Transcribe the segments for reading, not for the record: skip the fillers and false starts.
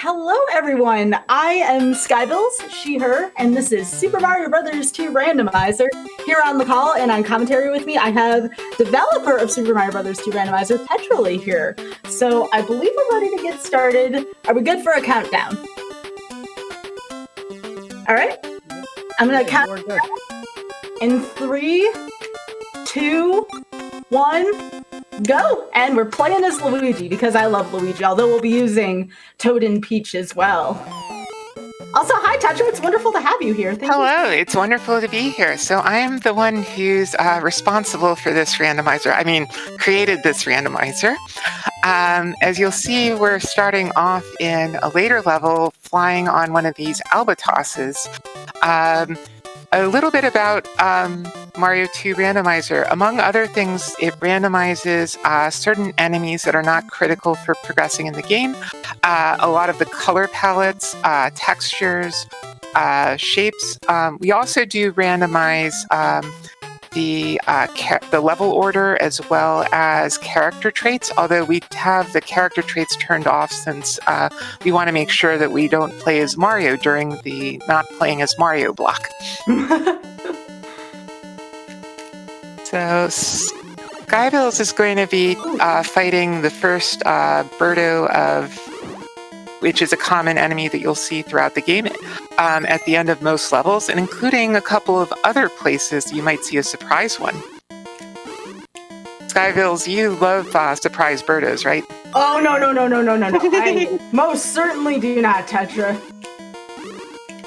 Hello everyone, I am Skybilz, she, her, and this is Super Mario Bros. 2 Randomizer. Here on the call and on commentary with me, I have developer of Super Mario Bros. 2 Randomizer, Petroli here. So I believe we're ready to get started. Are we good for a countdown? Alright, I'm going to count in 3, 2, 1... go! And we're playing as Luigi because I love Luigi, although we'll be using Toad and Peach as well. Also, hi Tetra, it's wonderful to have you here. Thank Hello, you. it's wonderful to be here. So I am the one who's responsible for this randomizer. I mean, created this randomizer. As you'll see, we're starting off in a later level, flying on one of these albatrosses. A little bit about Mario 2 Randomizer. Among other things, it randomizes certain enemies that are not critical for progressing in the game. A lot of the color palettes, textures, shapes. We also do randomize the level order as well as character traits, although we have the character traits turned off since we want to make sure that we don't play as Mario during the not playing as Mario block. So Skybilz is going to be fighting the first Birdo which is a common enemy that you'll see throughout the game at the end of most levels, and including a couple of other places you might see a surprise one. Skybilz, you love surprise Birdos, right? Oh, no. I most certainly do not, Tetra.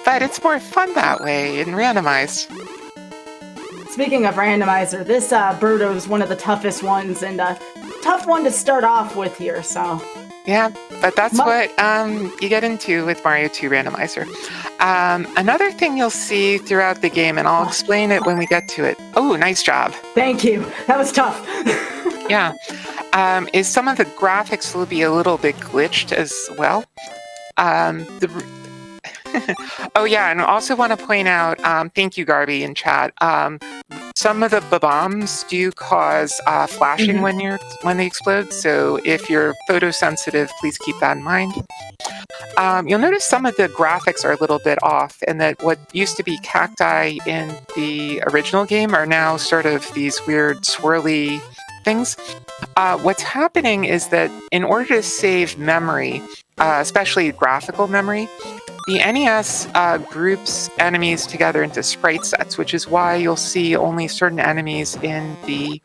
But it's more fun that way and randomized. Speaking of randomizer, this Birdo is one of the toughest ones and a tough one to start off with here, so... Yeah, but that's what you get into with Mario 2 Randomizer. Another thing you'll see throughout the game, and I'll explain it when we get to it. Oh, nice job. Thank you. That was tough. Yeah. Is some of the graphics will be a little bit glitched as well. Oh, yeah, and I also want to point out, thank you, Garby, in chat. Some of the bombs do cause flashing when they explode, so if you're photosensitive, please keep that in mind. You'll notice some of the graphics are a little bit off, and that what used to be cacti in the original game are now sort of these weird swirly things. What's happening is that in order to save memory, especially graphical memory, the NES groups enemies together into sprite sets, which is why you'll see only certain enemies in the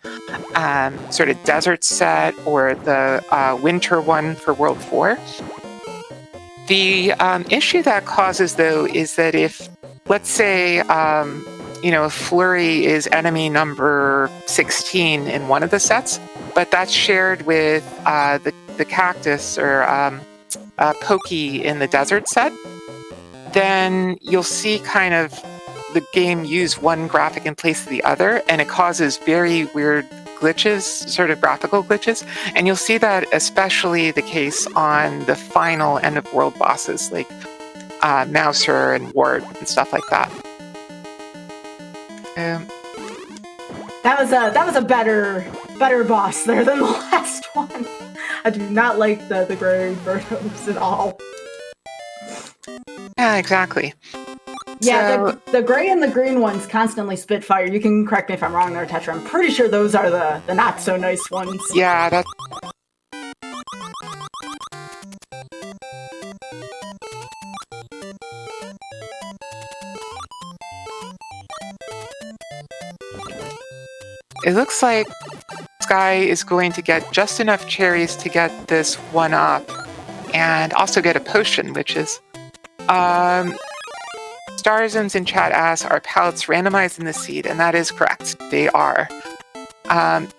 sort of desert set or the winter one for World 4. The issue that causes, though, is that if, let's say, Flurry is enemy number 16 in one of the sets, but that's shared with the cactus or Pokey in the desert set, then you'll see kind of the game use one graphic in place of the other, and it causes very weird glitches, sort of graphical glitches. And you'll see that especially the case on the final end of world bosses like Mouser and Wart and stuff like that. That was a better boss there than the last one. I do not like the gray Birdos at all. Yeah, exactly. Yeah, the gray and the green ones constantly spit fire. You can correct me if I'm wrong there, Tetra. I'm pretty sure those are the not so nice ones. Yeah, that's... It looks like Sky is going to get just enough cherries to get this one up, and also get a potion, which is... Starzones in chat asks, are palettes randomized in the seed? And that is correct. They are.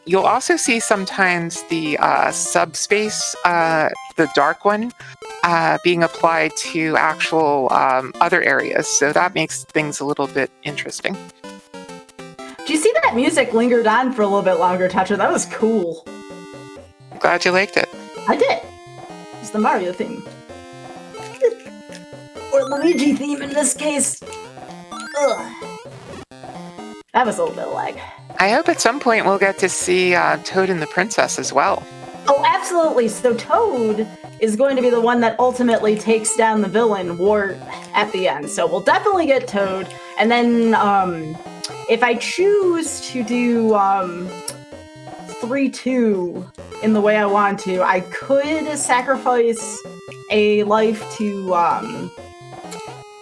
You'll also see sometimes the subspace, the dark one, being applied to actual other areas. So that makes things a little bit interesting. Do you see that music lingered on for a little bit longer, Tetra? That was cool. Glad you liked it. I did. It's the Mario theme. Or Luigi theme in this case. Ugh. That was a little bit of lag. I hope at some point we'll get to see Toad and the Princess as well. Oh, absolutely. So Toad is going to be the one that ultimately takes down the villain Wart at the end. So we'll definitely get Toad. And then if I choose to do 3-2 in the way I want to, I could sacrifice a life to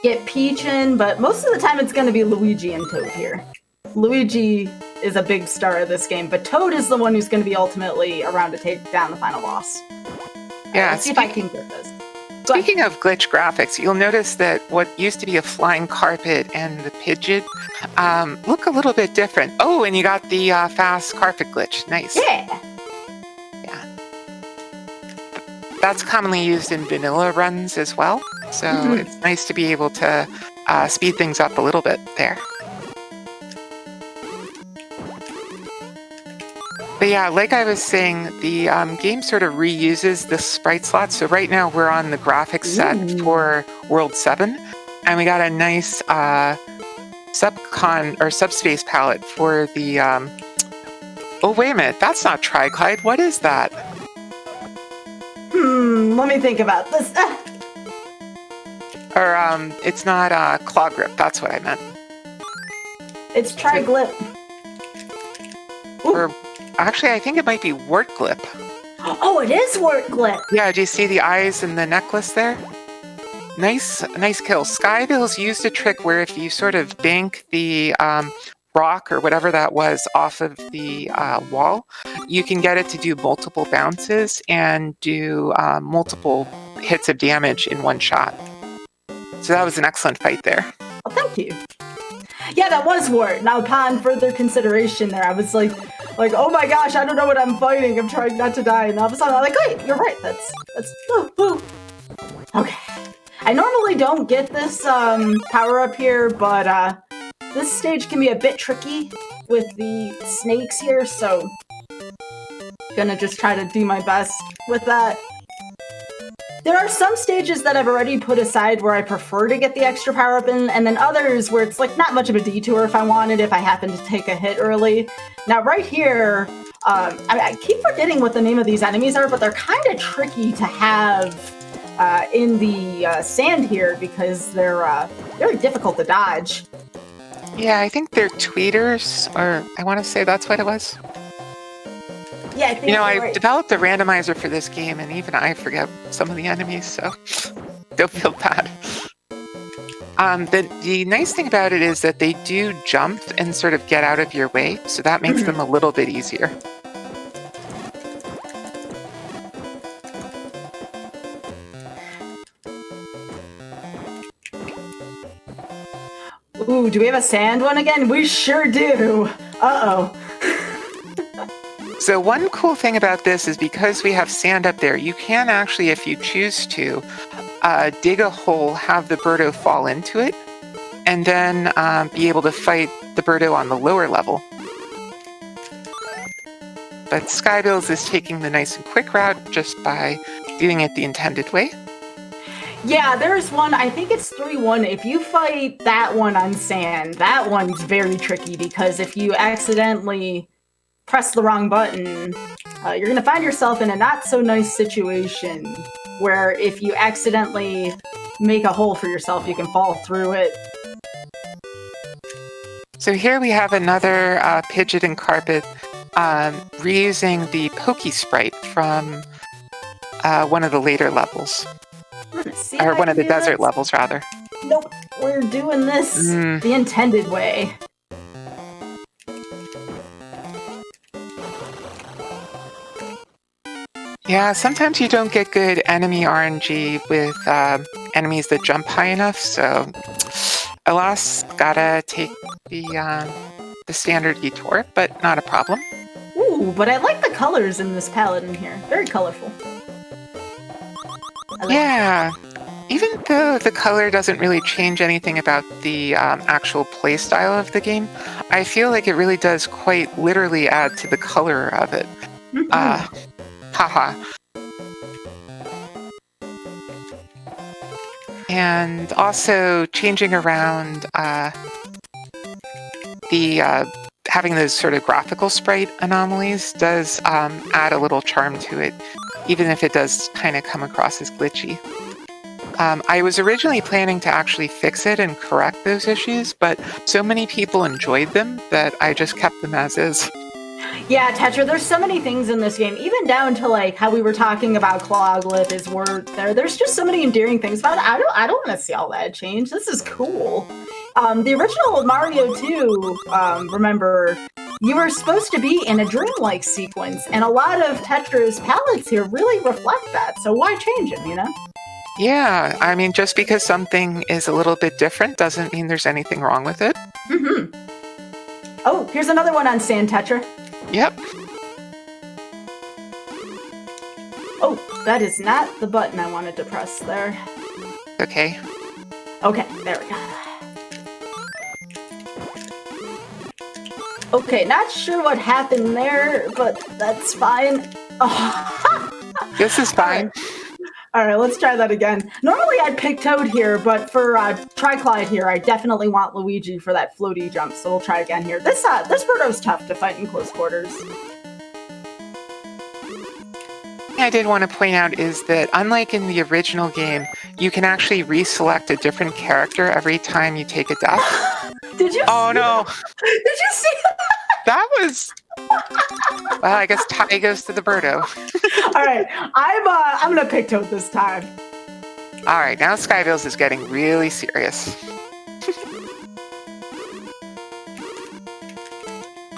get Peach in, but most of the time it's going to be Luigi and Toad here. Luigi is a big star of this game, but Toad is the one who's going to be ultimately around to take down the final boss. Yeah, Let's see if I can get this. Speaking of glitch graphics, you'll notice that what used to be a flying carpet and the pigeon look a little bit different. Oh, and you got the fast carpet glitch. Nice. Yeah. Yeah. That's commonly used in vanilla runs as well. So it's nice to be able to speed things up a little bit there. But yeah, like I was saying, the game sort of reuses the sprite slot. So right now we're on the graphics set for World 7, and we got a nice subspace palette for the... Oh, wait a minute, that's not Tri-Glide. What is that? Let me think about this. Or it's not Claw Grip, that's what I meant. It's Tri-Glip. Or actually, I think it might be Wart Glip. Oh, it is Wart Glip. Yeah, do you see the eyes and the necklace there? Nice kill. Skybilz used a trick where if you sort of bank the rock or whatever that was off of the wall, you can get it to do multiple bounces and do multiple hits of damage in one shot. So that was an excellent fight there. Well, thank you. Yeah, that was Wart. Now, upon further consideration there, I was like, oh my gosh, I don't know what I'm fighting. I'm trying not to die. And all of a sudden, I'm like, wait, you're right. That's Okay. I normally don't get this power-up here, but this stage can be a bit tricky with the snakes here, so gonna just try to do my best with that. There are some stages that I've already put aside where I prefer to get the extra power-up in, and then others where it's like not much of a detour if I wanted, if I happen to take a hit early. Now right here, I keep forgetting what the name of these enemies are, but they're kind of tricky to have in the sand here because they're very difficult to dodge. Yeah, I think they're tweeters, or I want to say that's what it was. Yeah, I think I developed a randomizer for this game, and even I forget some of the enemies, so don't feel bad. The nice thing about it is that they do jump and sort of get out of your way, so that makes them a little bit easier. Ooh, do we have a sand one again? We sure do. Uh-oh. So one cool thing about this is because we have sand up there, you can actually, if you choose to, dig a hole, have the Birdo fall into it, and then be able to fight the Birdo on the lower level. But Skybilz is taking the nice and quick route just by doing it the intended way. Yeah, there's one, I think it's 3-1. If you fight that one on sand, that one's very tricky because if you accidentally press the wrong button, you're going to find yourself in a not-so-nice situation where if you accidentally make a hole for yourself, you can fall through it. So here we have another Pidgeot and Carpet reusing the Pokey sprite from one of the later levels. Or one of the desert levels, rather. Nope, we're doing this the intended way. Yeah, sometimes you don't get good enemy RNG with enemies that jump high enough, so alas, gotta take the standard detour, but not a problem. Ooh, but I like the colors in this palette in here. Very colorful. Yeah, even though the color doesn't really change anything about the actual play style of the game, I feel like it really does quite literally add to the color of it. Haha. And also changing around the having those sort of graphical sprite anomalies does add a little charm to it, even if it does kind of come across as glitchy. I was originally planning to actually fix it and correct those issues, but so many people enjoyed them that I just kept them as is. Yeah, Tetra, there's so many things in this game, even down to like how we were talking about Cloglip, his word there. There's just so many endearing things about it. I don't want to see all that change. This is cool. The original Mario 2, remember, you were supposed to be in a dreamlike sequence, and a lot of Tetra's palettes here really reflect that. So why change them, you know? Yeah, I mean, just because something is a little bit different doesn't mean there's anything wrong with it. Mm-hmm. Oh, here's another one on sand, Tetra. Yep. Oh, that is not the button I wanted to press there. Okay. Okay, there we go. Okay, not sure what happened there, but that's fine. Oh. This is fine. All right, let's try that again. Normally I'd pick Toad here, but for Tri-Clyde here, I definitely want Luigi for that floaty jump, so we'll try again here. This Birdo's tough to fight in close quarters. I did want to point out is that unlike in the original game, you can actually reselect a different character every time you take a death. Did you Oh, no. Did you see that? That was... Well, I guess tie goes to the Birdo. All right, I'm gonna pick Toad this time. All right, now Skybilz is getting really serious.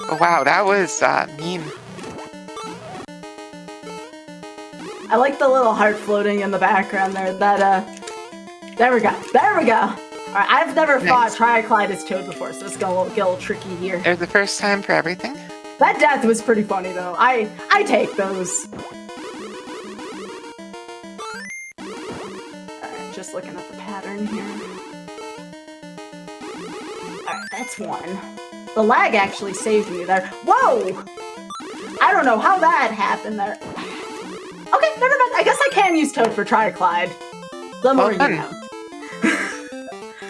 Oh, wow, that was mean. I like the little heart floating in the background there. There we go. There we go. All right, I've never fought Tri-Clyde as Toad before, so it's gonna get a little tricky here. There's the first time for everything. That death was pretty funny, though. I take those. Alright, just looking at the pattern here. Alright, that's one. The lag actually saved me there. Whoa! I don't know how that happened there. Okay, never mind. I guess I can use Toad for Tri-Clyde. The more you know.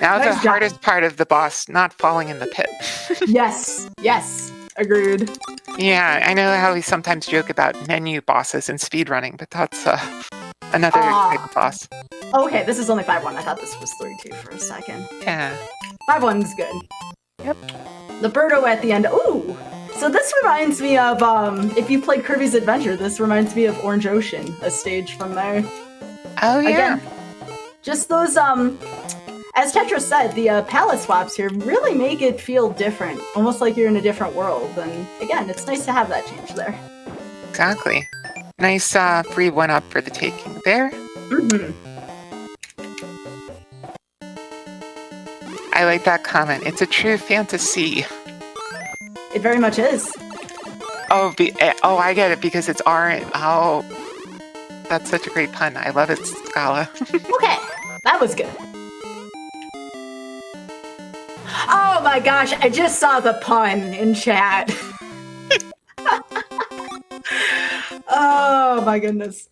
Now Nice the job. hardest part of the boss, not falling in the pit. Yes, yes. Agreed. Yeah, I know how we sometimes joke about menu bosses and speedrunning, but that's another type of boss. Okay, this is only 5-1. I thought this was 3-2 for a second. Yeah. 5-1's good. Yep. The Birdo at the end. Ooh! So this reminds me of, if you played Kirby's Adventure, this reminds me of Orange Ocean, a stage from there. Oh, yeah. Again, just those, as Tetra said, the palette swaps here really make it feel different, almost like you're in a different world. And again, it's nice to have that change there. Exactly. Nice free one-up for the taking there. Mm-hmm. I like that comment. It's a true fantasy. It very much is. Oh, I get it, because it's orange. Oh, that's such a great pun. I love it, Scala. Okay, that was good. Oh my gosh, I just saw the pun in chat. Oh my goodness.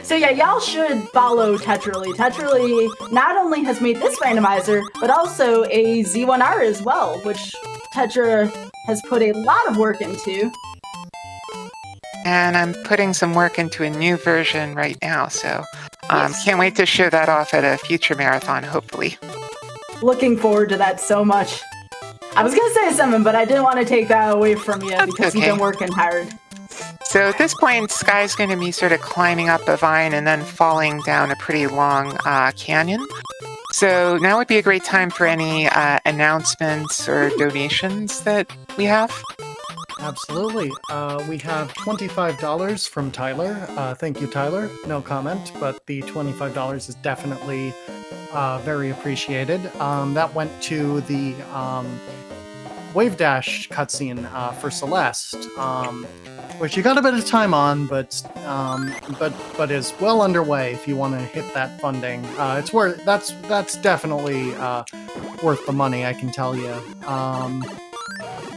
So yeah, y'all should follow Tetrally. Tetrally not only has made this randomizer, but also a Z1R as well, which Tetra has put a lot of work into. And I'm putting some work into a new version right now, so can't wait to show that off at a future marathon, hopefully. Looking forward to that so much. I was gonna say something, but I didn't want to take that away from you because you've been working hard. So at this point, Sky's going to be sort of climbing up a vine and then falling down a pretty long canyon. So now would be a great time for any announcements or donations that we have. Absolutely. We have $25 from Tyler. Thank you, Tyler. No comment, but the $25 is definitely very appreciated. That went to the Wave Dash cutscene for Celeste, which you got a bit of time on, but is well underway if you want to hit that funding. It's worth that's definitely worth the money, I can tell you.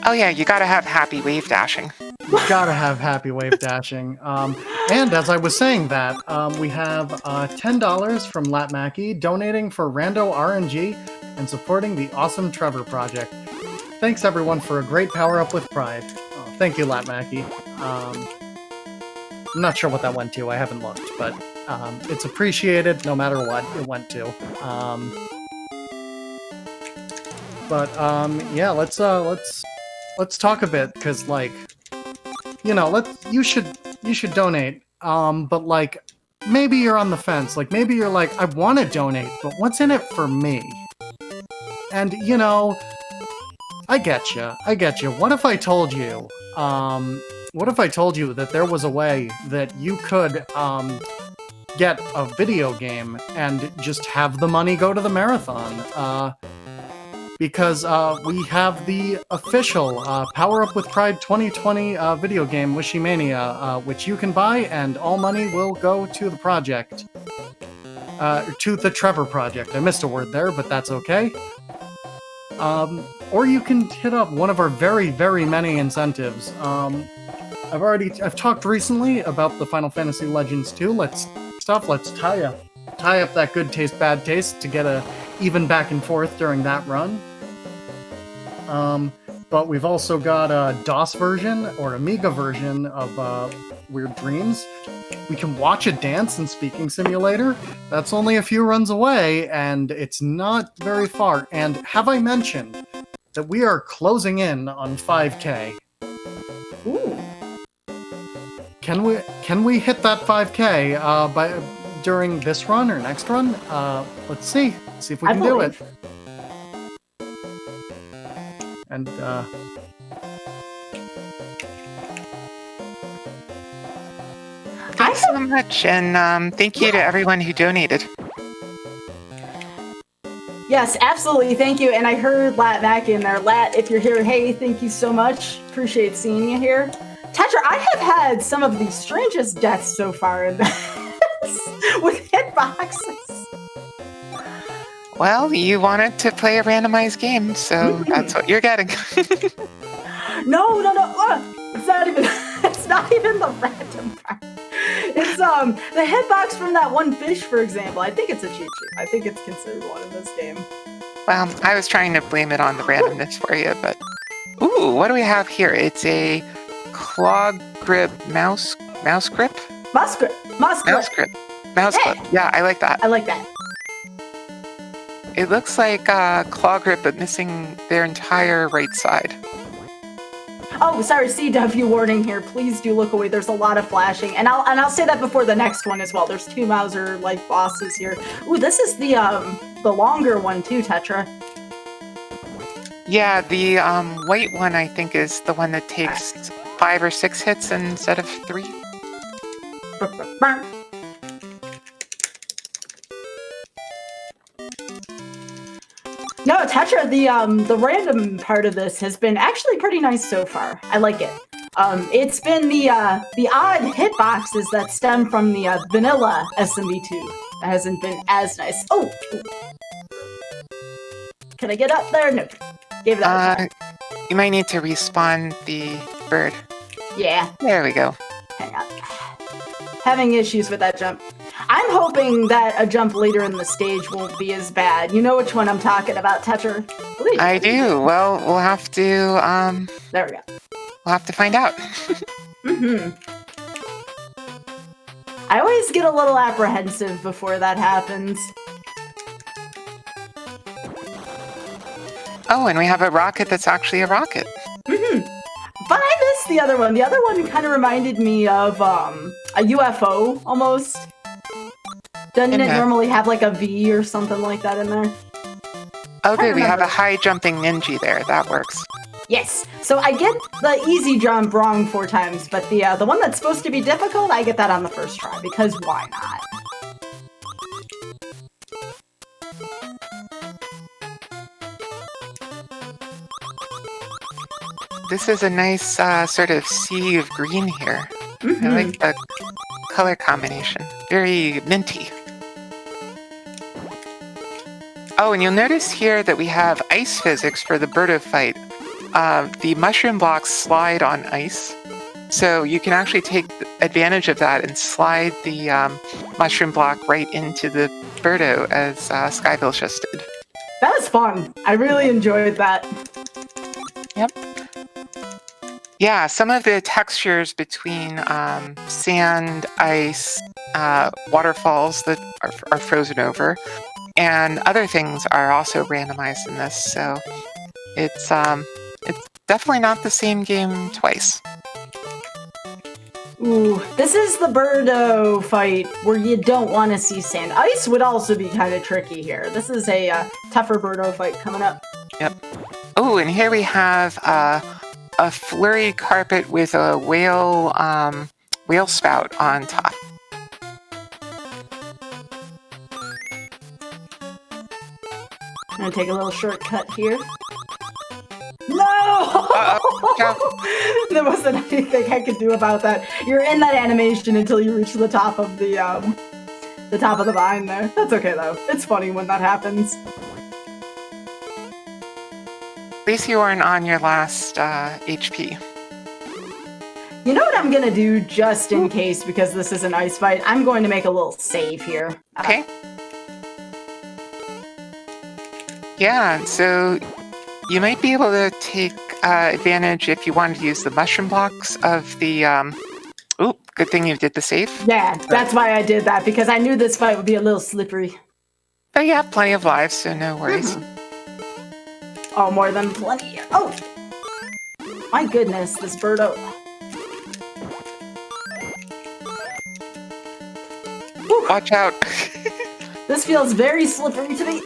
Oh yeah, you gotta have happy wave dashing. You gotta have happy wave dashing. And as I was saying that, we have $10 from Latmaki donating for Rando RNG and supporting the awesome Trevor project. Thanks everyone for a great power up with pride. Oh, thank you, Latmaki. I'm not sure what that went to. I haven't looked, but it's appreciated no matter what it went to. Yeah, let's talk a bit, because like, you know, you should donate. But like, maybe you're on the fence. Like, maybe you're like, I want to donate, but what's in it for me? And you know, I get you. What if I told you? What if I told you that there was a way that you could get a video game and just have the money go to the marathon? Because we have the official Power Up with Pride 2020 video game, Wishymania, which you can buy, and all money will go to the project. To the Trevor project. I missed a word there, but that's okay. Or you can hit up one of our very, very many incentives. I've talked recently about the Final Fantasy Legends 2. Let's tie up that good taste, bad taste to get a even back and forth during that run. But we've also got a DOS version or Amiga version of Weird Dreams. We can watch it dance in Speaking Simulator. That's only a few runs away, and it's not very far. And have I mentioned that we are closing in on 5K? Ooh. Can we hit that 5K during this run or next run? Let's see if we can do it. And thanks so much, and thank you to everyone who donated. Yes, absolutely. Thank you. And I heard Lat Mac in there. Lat, if you're here, hey, thank you so much. Appreciate seeing you here. Tetra, I have had some of the strangest deaths so far in this with hitboxes. Well, you wanted to play a randomized game, so that's what you're getting. No. It's not even the random part. It's the hitbox from that one fish, for example. I think it's a cheat sheet. I think it's considered one in this game. Well, I was trying to blame it on the randomness for you, but... Ooh, what do we have here? It's a claw grip mouse grip? Mouse grip. Mouse grip. Yeah, I like that. I like that. It looks like claw grip, but missing their entire right side. Oh, sorry, CW warning here. Please do look away. There's a lot of flashing, and I'll say that before the next one as well. There's 2 Mauser like bosses here. Ooh, this is the longer one too, Tetra. Yeah, the white one I think is the one that takes 5 or 6 hits instead of 3. No, Tetra, the random part of this has been actually pretty nice so far. I like it. It's been the odd hitboxes that stem from the vanilla SMB2 that hasn't been as nice. Oh! Can I get up there? No. Gave it up. You might need to respawn the bird. Yeah. There we go. Hang on. Having issues with that jump. I'm hoping that a jump later in the stage won't be as bad. You know which one I'm talking about, Tetra? Please. I do. Well, we'll have to, There we go. We'll have to find out. I always get a little apprehensive before that happens. Oh, and we have a rocket that's actually a rocket. But I missed the other one. The other one kind of reminded me of a UFO, almost. Doesn't it normally have like a V or something like that in there? Oh, good. We have a high jumping ninja there. That works. Yes. So I get the easy jump wrong 4 times, but the one that's supposed to be difficult, I get that on the first try, because why not? This is a nice sort of sea of green here. I like the color combination. Very minty. Oh, and you'll notice here that we have ice physics for the Birdo fight. The mushroom blocks slide on ice, So you can actually take advantage of that and slide the mushroom block right into the Birdo, as Skybilz just did. That was fun. I really enjoyed that. Yep. Yeah, some of the textures between sand, ice, waterfalls that are frozen over, and other things are also randomized in this. So it's definitely not the same game twice. Ooh, this is the Birdo fight where you don't want to see sand. Ice would also be kind of tricky here. This is a tougher Birdo fight coming up. Yep. Oh, and here we have a flurry carpet with a whale spout on top. I'm gonna take a little shortcut here. No! There wasn't anything I could do about that. You're in that animation until you reach the top of the top of the vine there. That's okay though. It's funny when that happens. At least you aren't on your last HP. You know what I'm gonna do just in case, because this is an ice fight? I'm going to make a little save here. Okay. Yeah, so you might be able to take advantage if you wanted to use the mushroom blocks of the... Oop, good thing you did the save. Yeah, that's why I did that, because I knew this fight would be a little slippery. But you have plenty of lives, so no worries. Oh, more than plenty. Oh! My goodness, this Birdo. Watch out. This feels very slippery to me.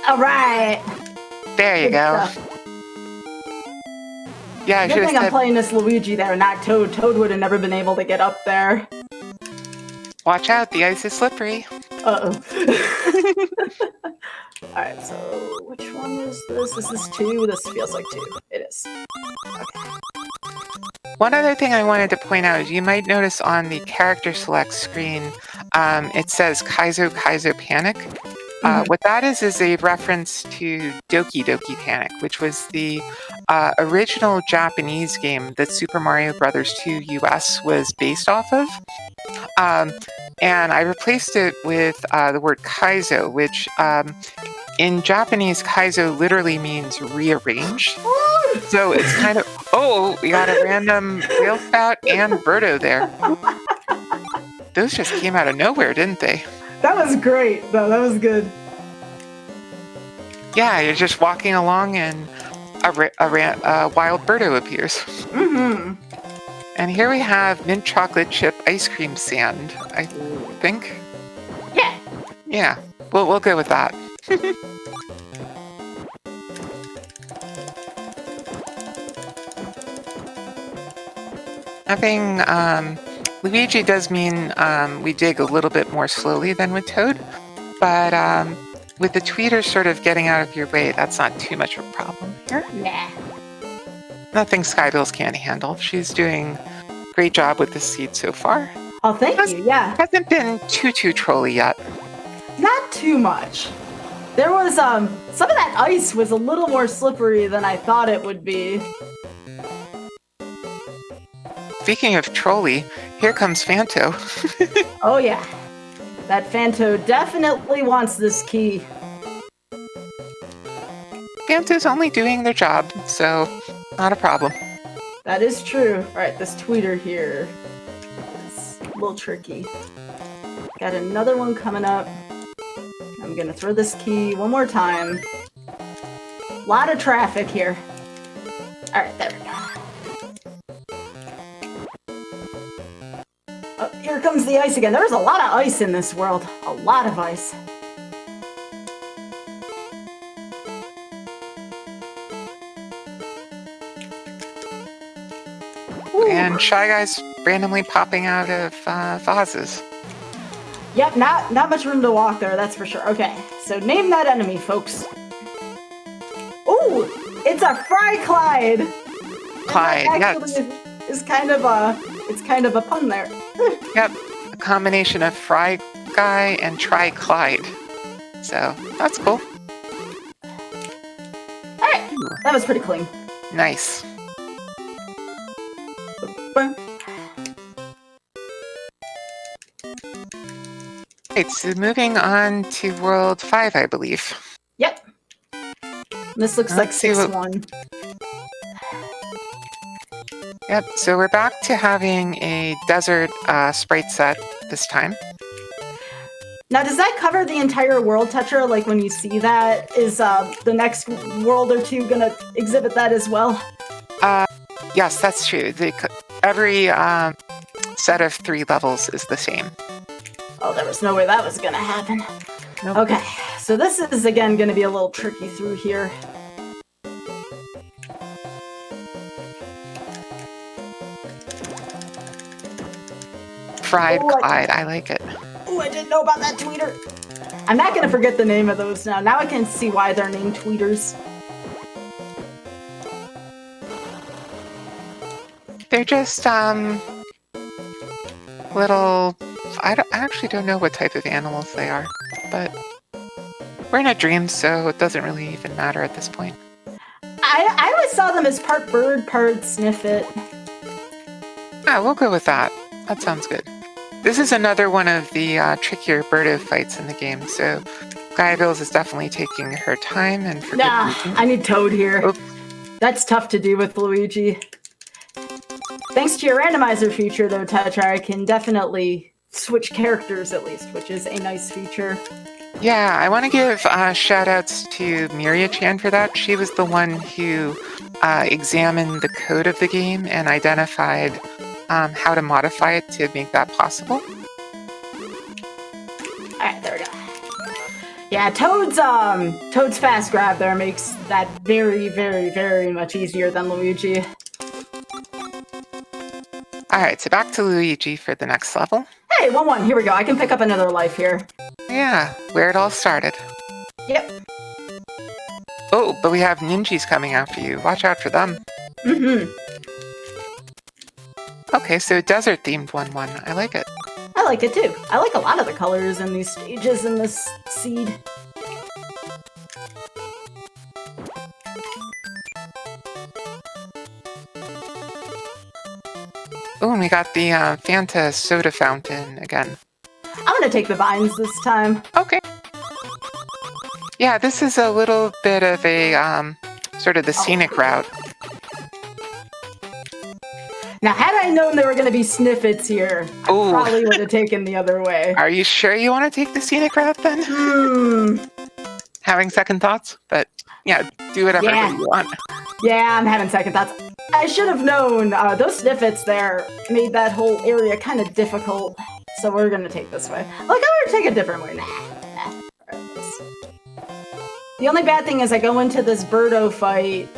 Alright. There you go. Yeah, I should Good have thing I'm said, playing this Luigi there, not Toad. Toad would have never been able to get up there. watch out, the ice is slippery. Uh-oh. Alright, so which one is this? Is this 2? This feels like 2. It is. Okay. One other thing I wanted to point out is you might notice on the character select screen, it says Kaizo Kaizo Panic. What that is a reference to Doki Doki Panic, which was the original Japanese game that Super Mario Bros. 2 US was based off of. And I replaced it with the word Kaizo, which in Japanese, Kaizo literally means rearranged. So it's kind of, oh, we got a random whale spout and Birdo there. Those just came out of nowhere, didn't they? That was great, though. That was good. Yeah, you're just walking along and a wild Birdo appears. Mm-hmm. And here we have mint chocolate chip ice cream sand, I think. Yeah. Yeah, we'll go with that. Having Luigi does mean we dig a little bit more slowly than with Toad, but with the tweeters sort of getting out of your way, that's not too much of a problem here. Nah. Nothing Skybilz can't handle. She's doing a great job with the seed so far. Oh, thank you. Yeah. Hasn't been too trolly yet. Not too much. There was some of that ice was a little more slippery than I thought it would be. Speaking of trolly, here comes Fanto. Oh yeah. That Fanto definitely wants this key. Fanto's only doing their job, so not a problem. That is true. Alright, this tweeter here is a little tricky. Got another one coming up. I'm gonna throw this key one more time. A lot of traffic here. Alright, there we go. Oh, here comes the ice again. There's a lot of ice in this world. A lot of ice. And Shy Guy's randomly popping out of vases. Yep, not much room to walk there, that's for sure. Okay, so name that enemy, folks. Ooh, it's a Fry Clyde. Clyde, actually is kind of a pun there. Yep, a combination of Fry Guy and Try Clyde. So that's cool. Alright, that was pretty clean. Nice. Right, so moving on to World 5, I believe. Yep. This looks like Let's see what- 6-1. Yep, so we're back to having a desert sprite set this time. Now, does that cover the entire world, Toucher? Like, when you see that, is the next world or two gonna exhibit that as well? Yes, that's true. Every set of 3 levels is the same. Oh, there was no way that was gonna happen. Nope. Okay, so this is, again, gonna be a little tricky through here. Fried Oh, Clyde, I like it. Ooh, I didn't know about that tweeter. I'm not gonna forget the name of those now. Now I can see why they're named tweeters. They're just little. I actually don't know what type of animals they are, but we're in a dream, so it doesn't really even matter at this point. I always saw them as part bird, part sniffet. Ah, we'll go with that. That sounds good. This is another one of the trickier Birdo fights in the game, so Skybilz is definitely taking her time and for Nah, good reason. I need Toad here. Oops. That's tough to do with Luigi. Thanks to your randomizer feature, though, Tetra, I can definitely switch characters at least, which is a nice feature. Yeah, I want to give shout-outs to Miria-chan for that. She was the one who examined the code of the game and identified how to modify it to make that possible. Alright, there we go. Yeah, Toad's fast grab there makes that very, very, very much easier than Luigi. Alright, so back to Luigi for the next level. Hey, 1-1, here we go. I can pick up another life here. Yeah, where it all started. Yep. Oh, but we have ninjas coming after you. Watch out for them. Mm-hmm. Okay, so desert-themed 1-1. I like it. I like it too. I like a lot of the colors in these stages in this seed. Oh, and we got the Fanta soda fountain again. I'm gonna take the vines this time. Okay. Yeah, this is a little bit of a sort of the scenic route. Now, had I known there were gonna be sniffets here, I Ooh. probably would have taken the other way. Are you sure you want to take the scenic route then? Hmm. Having second thoughts? But yeah, do whatever Yeah. you want. Yeah, I'm having second thoughts. I should have known. Those sniffets there made that whole area kind of difficult. So we're gonna take this way. Like, I'm gonna take a different way. The only bad thing is I go into this Birdo fight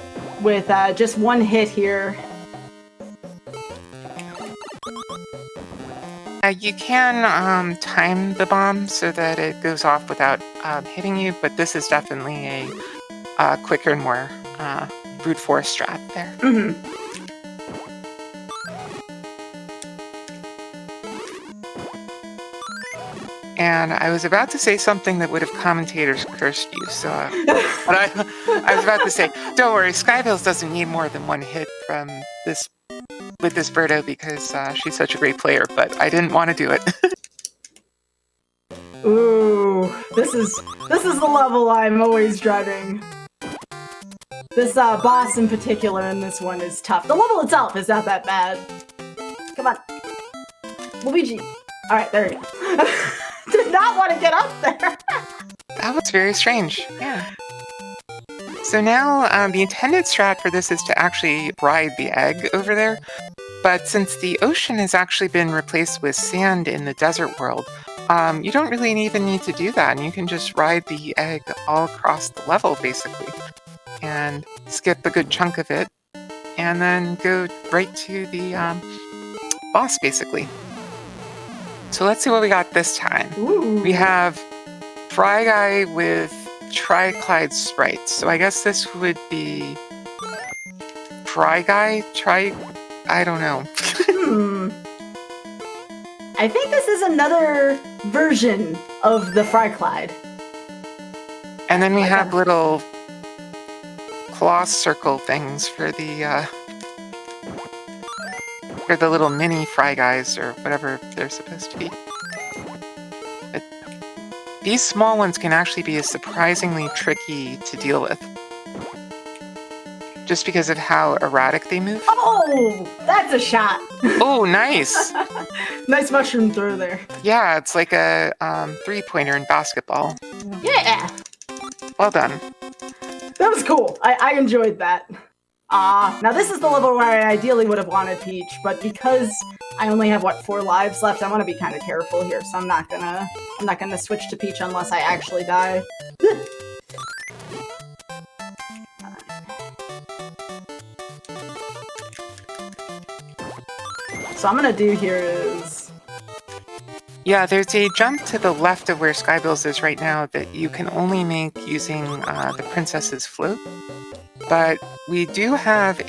with just one hit here. You can time the bomb so that it goes off without hitting you, but this is definitely a quicker and more brute force strat there. Mm-hmm. And I was about to say something that would have commentators cursed you, so but I was about to say, don't worry, Skybilz doesn't need more than one hit from this with this Birdo because she's such a great player, but I didn't want to do it. Ooh, this is the level I'm always dreading. This boss in particular in this one is tough. The level itself is not that bad. Come on. Luigi. Alright, there you go. Did not want to get up there. That was very strange. Yeah. So now the intended strat for this is to actually ride the egg over there. But since the ocean has actually been replaced with sand in the desert world, you don't really even need to do that. And you can just ride the egg all across the level, basically. And skip a good chunk of it. And then go right to the boss, basically. So let's see what we got this time. Ooh. We have Fry Guy with Tri-Clyde sprites. So I guess this would be Fry Guy? I don't know. I think this is another version of the Fry-Clyde. And then we have little claw circle things for the or the little mini fry guys, or whatever they're supposed to be. But these small ones can actually be surprisingly tricky to deal with, just because of how erratic they move. Oh, that's a shot. Oh, nice. Nice mushroom throw there. Yeah, it's like a three-pointer in basketball. Yeah. Well done. That was cool. I enjoyed that. Now this is the level where I ideally would have wanted Peach, but because I only have, 4 lives left, I want to be kind of careful here, so I'm not gonna switch to Peach unless I actually die. So I'm gonna do here is... Yeah, there's a jump to the left of where Skybilz is right now that you can only make using the princess's float. But we do have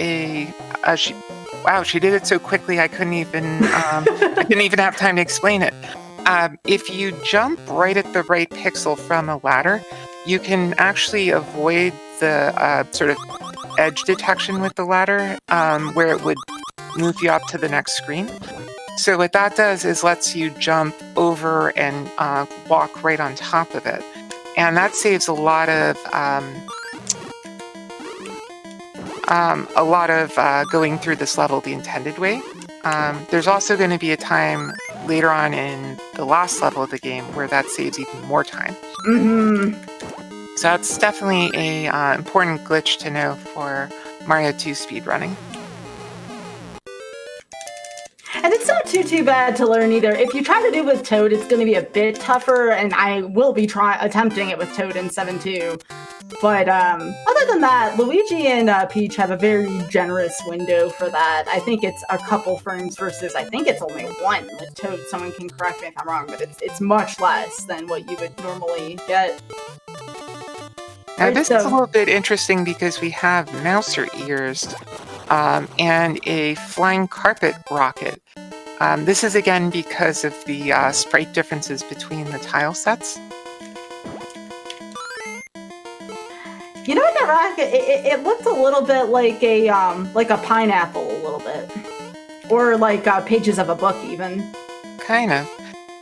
wow, she did it so quickly I couldn't even I didn't even have time to explain it. If you jump right at the right pixel from a ladder, you can actually avoid the sort of edge detection with the ladder, where it would move you up to the next screen. So what that does is lets you jump over and walk right on top of it. And that saves a lot of going through this level the intended way. There's also going to be a time later on in the last level of the game where that saves even more time. So that's definitely a important glitch to know for Mario 2 speedrunning. And it's not too bad to learn either. If you try to do it with Toad, it's going to be a bit tougher, and I will be attempting it with Toad in 7-2. But other than that, Luigi and Peach have a very generous window for that. I think it's a couple frames versus, I think it's only 1 with Toad. Someone can correct me if I'm wrong, but it's much less than what you would normally get. Now this is a little bit interesting because we have Mouser ears and a flying carpet rocket. This is again because of the sprite differences between the tile sets. You know what, that rocket? It looked a little bit like a pineapple, a little bit, or like pages of a book, even. Kind of.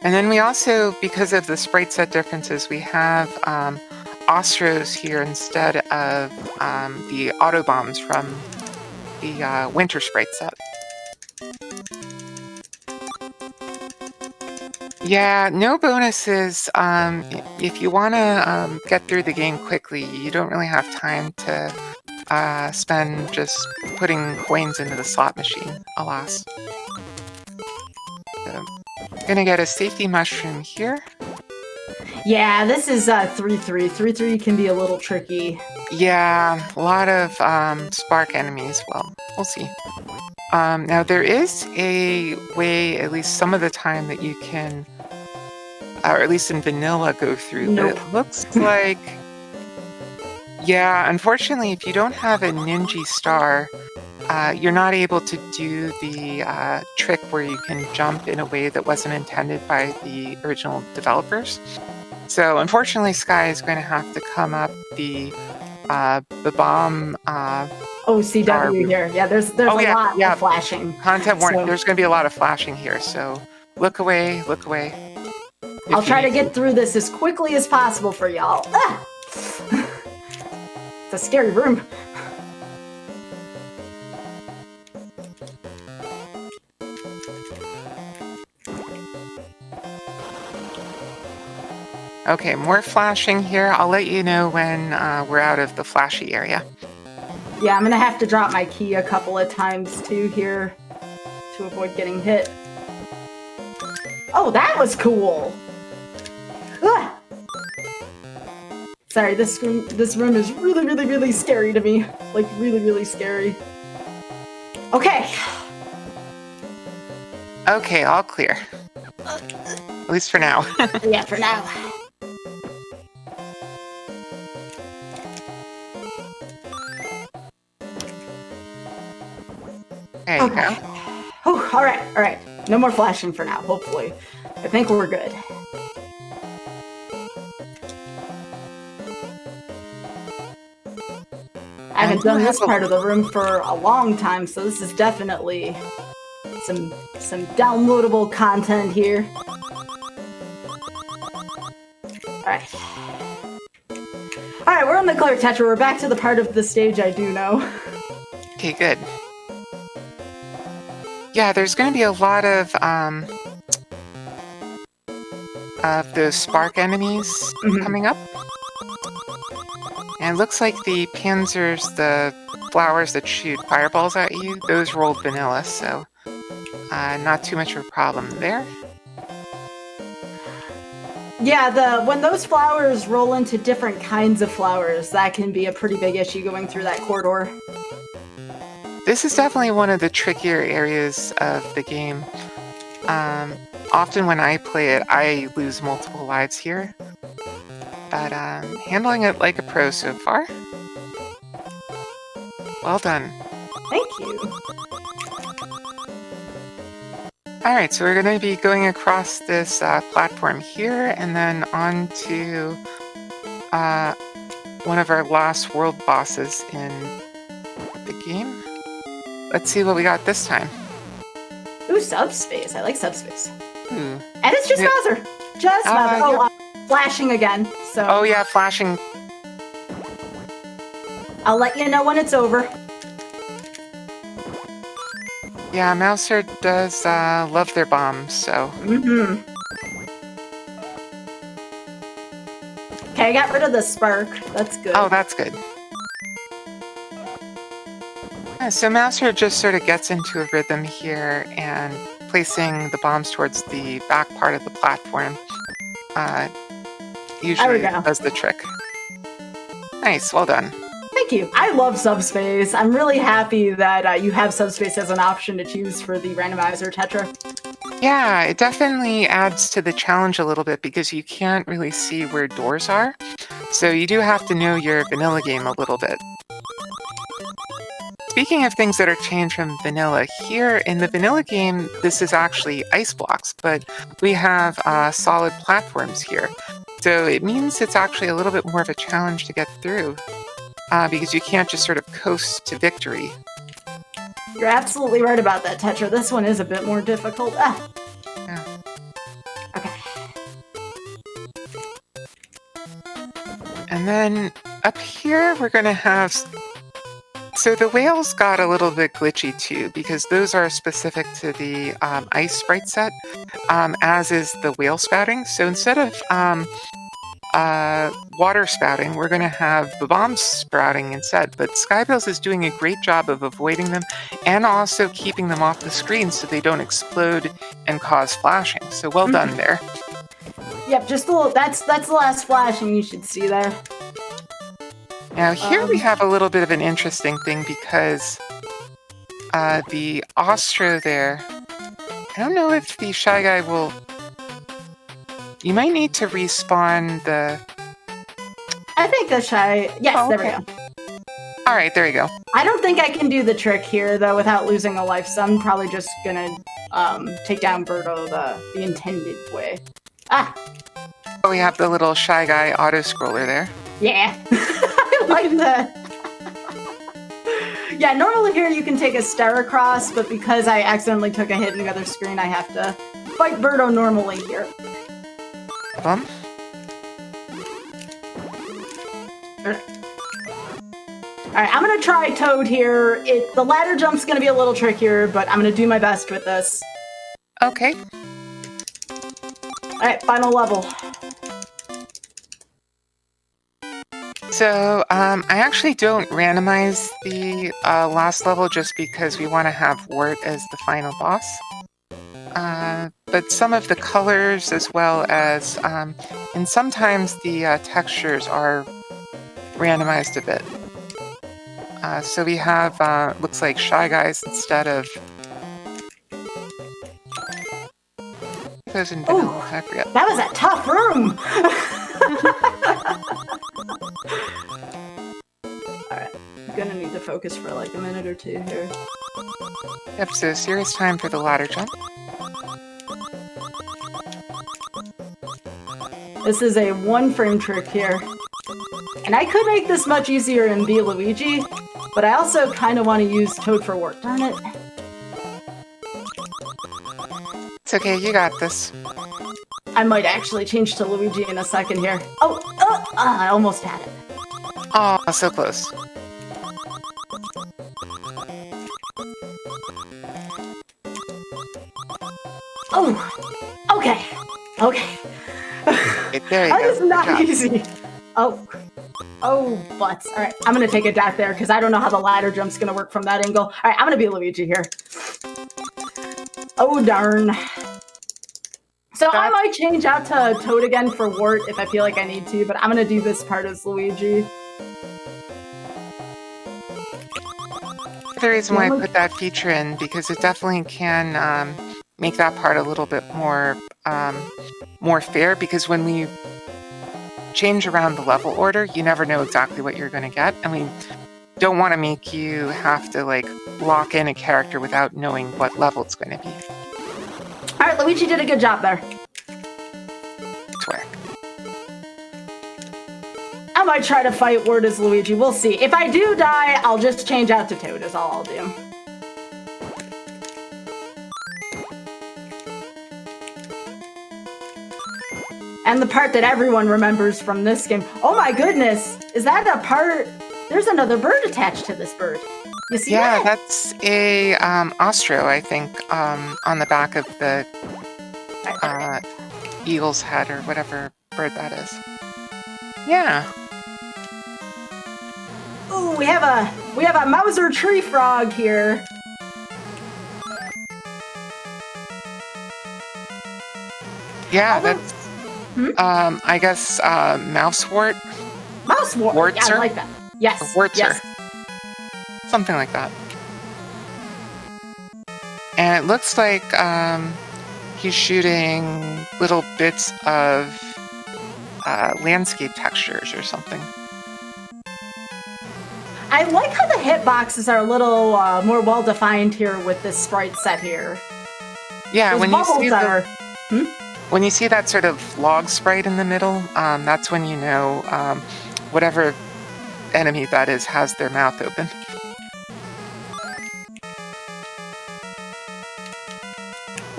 And then we also, because of the sprite set differences, we have Ostros here instead of the Autobombs from the Winter Sprite set. Yeah, no bonuses. If you want to get through the game quickly, you don't really have time to spend just putting coins into the slot machine, alas. So, gonna get a safety mushroom here. Yeah, this is 3-3. 3-3 can be a little tricky. Yeah, a lot of spark enemies. Well, we'll see. Now, there is a way, at least some of the time, that you can, or at least in vanilla, go through. Nope. It looks like... Yeah, unfortunately, if you don't have a Ninja Star, you're not able to do the trick where you can jump in a way that wasn't intended by the original developers. So, unfortunately, Sky is going to have to come up the bomb... OCW here. Yeah, there's a lot of flashing. Content warning. So, there's going to be a lot of flashing here, so look away, look away. I'll try to get through this as quickly as possible for y'all. Ah! It's a scary room. Okay, more flashing here. I'll let you know when we're out of the flashy area. Yeah, I'm gonna have to drop my key a couple of times too here to avoid getting hit. Oh, that was cool! Ah! Sorry, this room is really scary to me. Like, really scary. Okay. Okay, all clear. At least for now. Yeah, for now. There you go. Oh, all right. No more flashing for now, hopefully. I think we're good. I haven't done this part of the room for a long time, so this is definitely some downloadable content here. Alright. Alright, we're on the clear, Tetra. We're back to the part of the stage I do know. Okay, good. Yeah, there's going to be a lot of those spark enemies coming up. And it looks like the panzers, the flowers that shoot fireballs at you, those rolled vanilla, so not too much of a problem there. Yeah, when those flowers roll into different kinds of flowers, that can be a pretty big issue going through that corridor. This is definitely one of the trickier areas of the game. Often when I play it, I lose multiple lives here. But handling it like a pro so far. Well done. Thank you. Alright, so we're going to be going across this platform here and then on to one of our last world bosses in the game. Let's see what we got this time. Ooh, subspace. I like subspace. Ooh. And it's just Bowser. Just Bowser. Oh, flashing again. So. Oh yeah, flashing. I'll let you know when it's over. Yeah, Mouser does love their bombs, so. Okay, I got rid of the spark. That's good. Oh, that's good. Yeah, so Mouser just sort of gets into a rhythm here and placing the bombs towards the back part of the platform usually does the trick. Nice, well done. Thank you. I love subspace. I'm really happy that you have subspace as an option to choose for the randomizer, Tetra. Yeah, it definitely adds to the challenge a little bit because you can't really see where doors are. So you do have to know your vanilla game a little bit. Speaking of things that are changed from vanilla, here in the vanilla game, this is actually ice blocks, but we have solid platforms here. So it means it's actually a little bit more of a challenge to get through because you can't just sort of coast to victory. You're absolutely right about that, Tetra. This one is a bit more difficult. Ah. Yeah. Okay. And then up here, we're going to have... So the whales got a little bit glitchy too, because those are specific to the ice sprite set, as is the whale spouting. So instead of water spouting, we're going to have the bombs sprouting instead. But Skybilz is doing a great job of avoiding them and also keeping them off the screen so they don't explode and cause flashing. So well done there. Yep, just a little. That's the last flashing you should see there. Now here we have a little bit of an interesting thing because the Ostro there, I don't know if the Shy Guy will... You might need to respawn the... I think the Shy... Yes, oh, okay. There we go. Alright, there you go. I don't think I can do the trick here, though, without losing a life, so I'm probably just gonna take down Birdo the intended way. Ah! Oh, we have the little Shy Guy auto-scroller there. Yeah! I like that! Yeah, normally here you can take a stair across, but because I accidentally took a hit in the other screen, I have to fight Birdo normally here. Alright, I'm gonna try Toad here. The ladder jump's gonna be a little trickier, but I'm gonna do my best with this. Okay. Alright, final level. So, I actually don't randomize the last level just because we want to have Wart as the final boss. But some of the colors as well as, and sometimes the textures are randomized a bit. So we have, looks like Shy Guys instead of... Those in vanilla, I forget. That was a tough room! Alright, I'm gonna need to focus for like a minute or two here. Yep, so serious time for the ladder jump. This is a one-frame trick here. And I could make this much easier and be Luigi, but I also kind of want to use Toad for Wart. Darn it. It's okay, you got this. I might actually change to Luigi in a second here. Oh, I almost had it. Oh, so close. Oh, okay. Okay. There you That go. is not Good job. easy. Oh, butts. All right, I'm gonna take a death there because I don't know how the ladder jump's gonna work from that angle. All right, I'm gonna be Luigi here. Oh, darn. So I might change out to Toad again for Wart if I feel like I need to, but I'm gonna do this part as Luigi. The reason why I put that feature in, because it definitely can make that part a little bit more fair, because when we change around the level order, you never know exactly what you're going to get, and we don't want to make you have to like lock in a character without knowing what level it's going to be. All right, Luigi did a good job there. Twerk. I might try to fight Wart as Luigi. We'll see. If I do die, I'll just change out to Toad is all I'll do. And the part that everyone remembers from this game. Oh my goodness! Is that a part? There's another bird attached to this bird. You see that? Yeah, that's a ostro, I think, on the back of the eagle's head or whatever bird that is. Yeah. Ooh, we have a Mauser tree frog here. Yeah, that's I guess mousewort. Mousewort. Wartzer? Yeah, I like that. Yes. Or Wartzer. Yes. Something like that. And it looks like he's shooting little bits of landscape textures or something. I like how the hitboxes are a little more well-defined here with this sprite set here. Yeah, Those when you bubbles see are... when you see that sort of log sprite in the middle, that's when you know whatever enemy that is has their mouth open.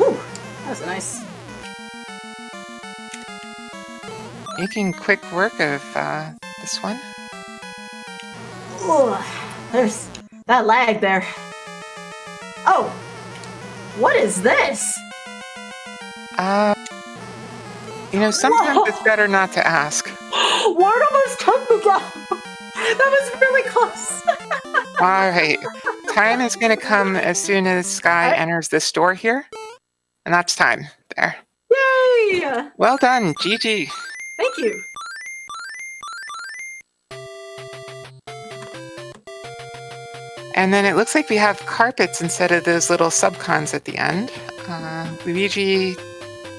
Ooh, that was nice. Making quick work of this one. Ooh, there's that lag there. Oh, what is this? Sometimes Whoa. it's better not to ask. Wart almost took me down. That was really close. All right. Time is going to come as soon as Sky enters this door here. And that's time. There. Yay! Well done. GG. Thank you. And then it looks like we have carpets instead of those little subcons at the end. Luigi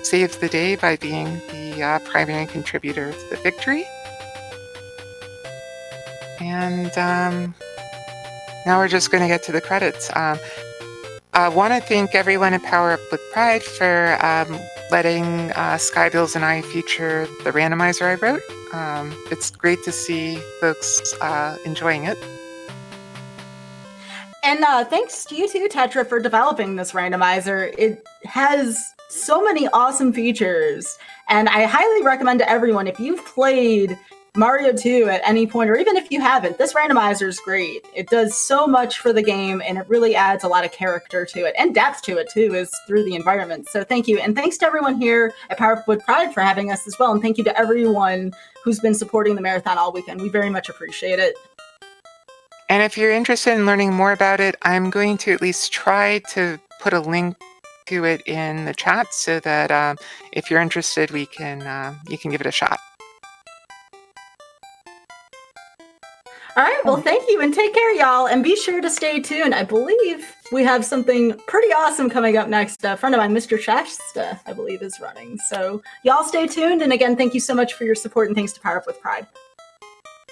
saves the day by being the primary contributor to the victory. And now we're just going to get to the credits. I want to thank everyone at Power Up with Pride for letting Skybilz and I feature the randomizer I wrote. It's great to see folks enjoying it. And thanks to you too, Tetra, for developing this randomizer. It has so many awesome features, and I highly recommend to everyone, if you've played Mario 2 at any point, or even if you haven't, this randomizer is great. It does so much for the game, and it really adds a lot of character to it, and depth to it too, is through the environment. So thank you, and thanks to everyone here at Power Up with Pride for having us as well, and thank you to everyone who's been supporting the marathon all weekend. We very much appreciate it. And if you're interested in learning more about it, I'm going to at least try to put a link to it in the chat so that if you're interested, you can give it a shot. All right, well, thank you, and take care, y'all, and be sure to stay tuned. I believe we have something pretty awesome coming up next. A friend of mine, Mr. Shasta, I believe, is running. So y'all stay tuned, and again, thank you so much for your support, and thanks to Power Up with Pride.